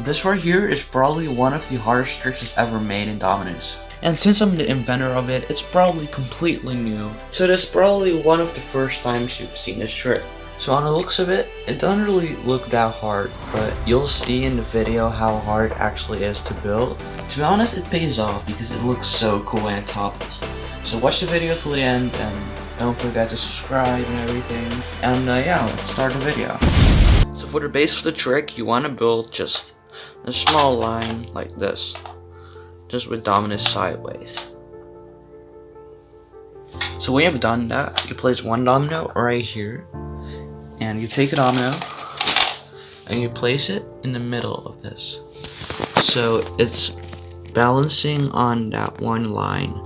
This right here is probably one of the hardest tricks that's ever made in Domino's. And since I'm the inventor of it, it's probably completely new. So this is probably one of the first times you've seen this trick. So on the looks of it, it doesn't really look that hard, but you'll see in the video how hard it actually is to build. To be honest, it pays off because it looks so cool and it topples. So watch the video till the end and don't forget to subscribe and everything. And yeah, let's start the video. So for the base of the trick, you want to build just a small line like this, just with dominoes sideways. So when you've done that, you place one domino right here, and you take a domino and you place it in the middle of this, so it's balancing on that one line.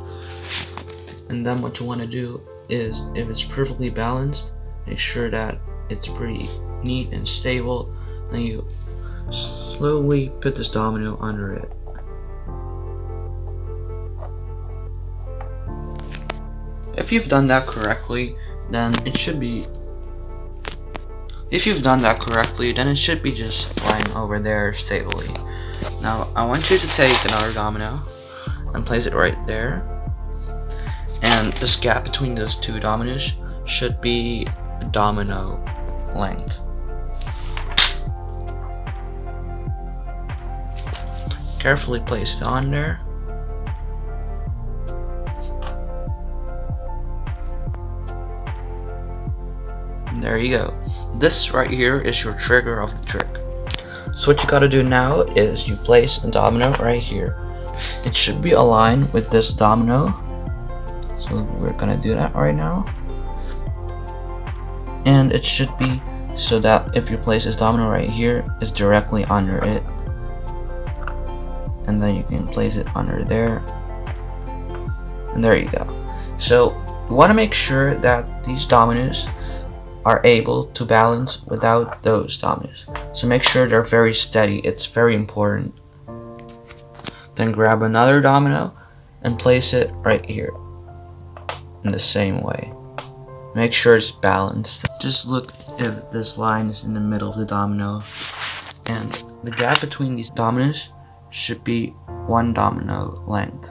And then what you want to do is, if it's perfectly balanced, make sure that it's pretty neat and stable. Then you slowly put this domino under it. If you've done that correctly, then it should be just lying over there stably. Now I want you to take another domino and place it right there, and this gap between those two dominoes should be a domino length. Carefully place it on there. And there you go. This right here is your trigger of the trick. So what you gotta do now is you place a domino right here. It should be aligned with this domino. So we're gonna do that right now. And it should be so that if you place this domino right here, it's directly under it. And then you can place it under there. And there you go. So you want to make sure that these dominoes are able to balance without those dominoes. So make sure they're very steady. It's very important. Then grab another domino and place it right here in the same way. Make sure it's balanced. Just look if this line is in the middle of the domino, and the gap between these dominoes should be one domino length.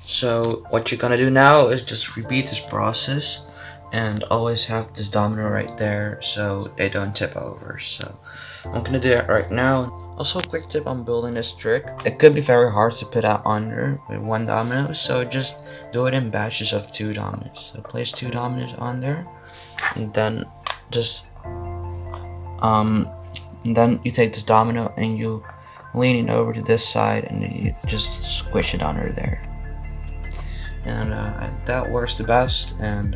So what you're gonna do now is just repeat this process and always have this domino right there so they don't tip over. So I'm gonna do that right now. Also, a quick tip on building this trick: it could be very hard to put that under with one domino, so just do it in batches of 2 dominoes. So place 2 dominoes on there, and then and then you take this domino and you lean it over to this side, and then you just squish it under there. And that works the best, and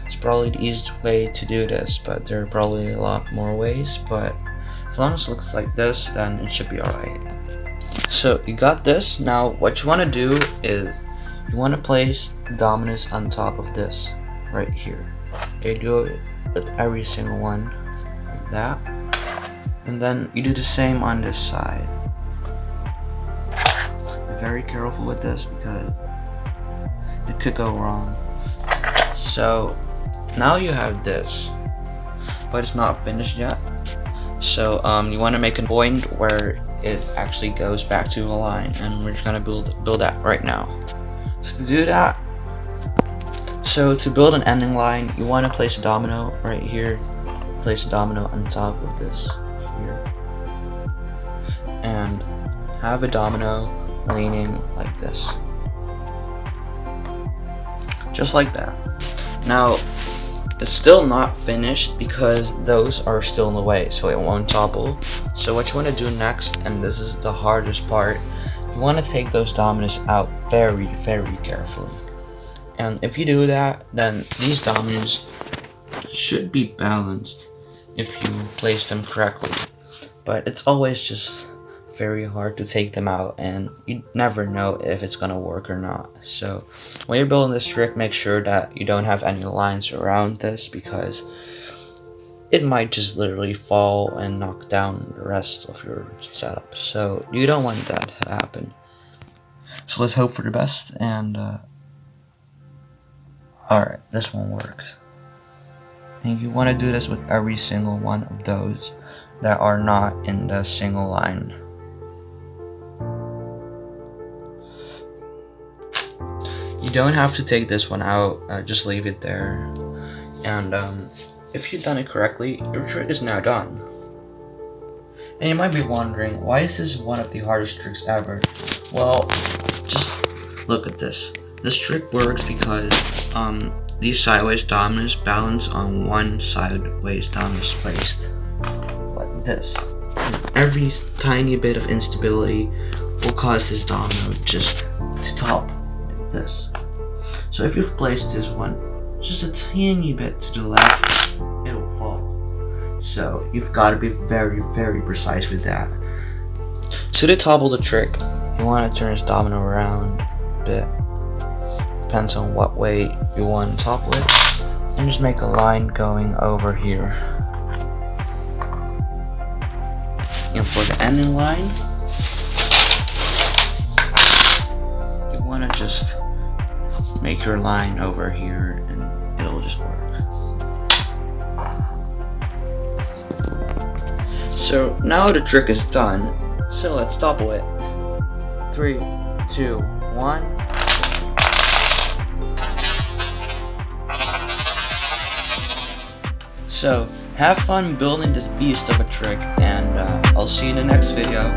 it's probably the easiest way to do this, but there are probably a lot more ways. But as long as it looks like this, then it should be alright. So you got this. Now what you want to do is you want to place dominoes on top of this right here. You do it with every single one like that. And then you do the same on this side. Be very careful with this because it could go wrong. So now you have this, but it's not finished yet. So you want to make a point where it actually goes back to a line, and we're just gonna build that right now. So to do that, to build an ending line, you want to place a domino right here, place a domino on top of this here, and have a domino leaning like this, just like that. Now it's still not finished because those are still in the way, so it won't topple. So what you want to do next, and this is the hardest part, you want to take those dominoes out very, very carefully. And if you do that, then these dominoes should be balanced if you place them correctly. But it's always just very hard to take them out, and you never know if it's gonna work or not. So when you're building this trick, make sure that you don't have any lines around this, because it might just literally fall and knock down the rest of your setup. So you don't want that to happen. So let's hope for the best, and alright, this one works. And you want to do this with every single one of those. that are not in the single line. You don't have to take this one out, just leave it there. And if you've done it correctly, your trick is now done. And you might be wondering, why is this one of the hardest tricks ever? Well, just look at this. This trick works because these sideways dominoes balance on one sideways dominoes placed like this. And every tiny bit of instability will cause this domino just to topple like this. So if you've placed this one just a tiny bit to the left, it'll fall. So you've got to be very, very precise with that. So to topple the trick, you want to turn this domino around a bit. Depends on what way you want to topple it. And just make a line going over here. And for the ending line, you want to just make your line over here and it'll just work. So now the trick is done, so let's topple it. 3, 2, 1. So have fun building this beast of a trick, and I'll see you in the next video.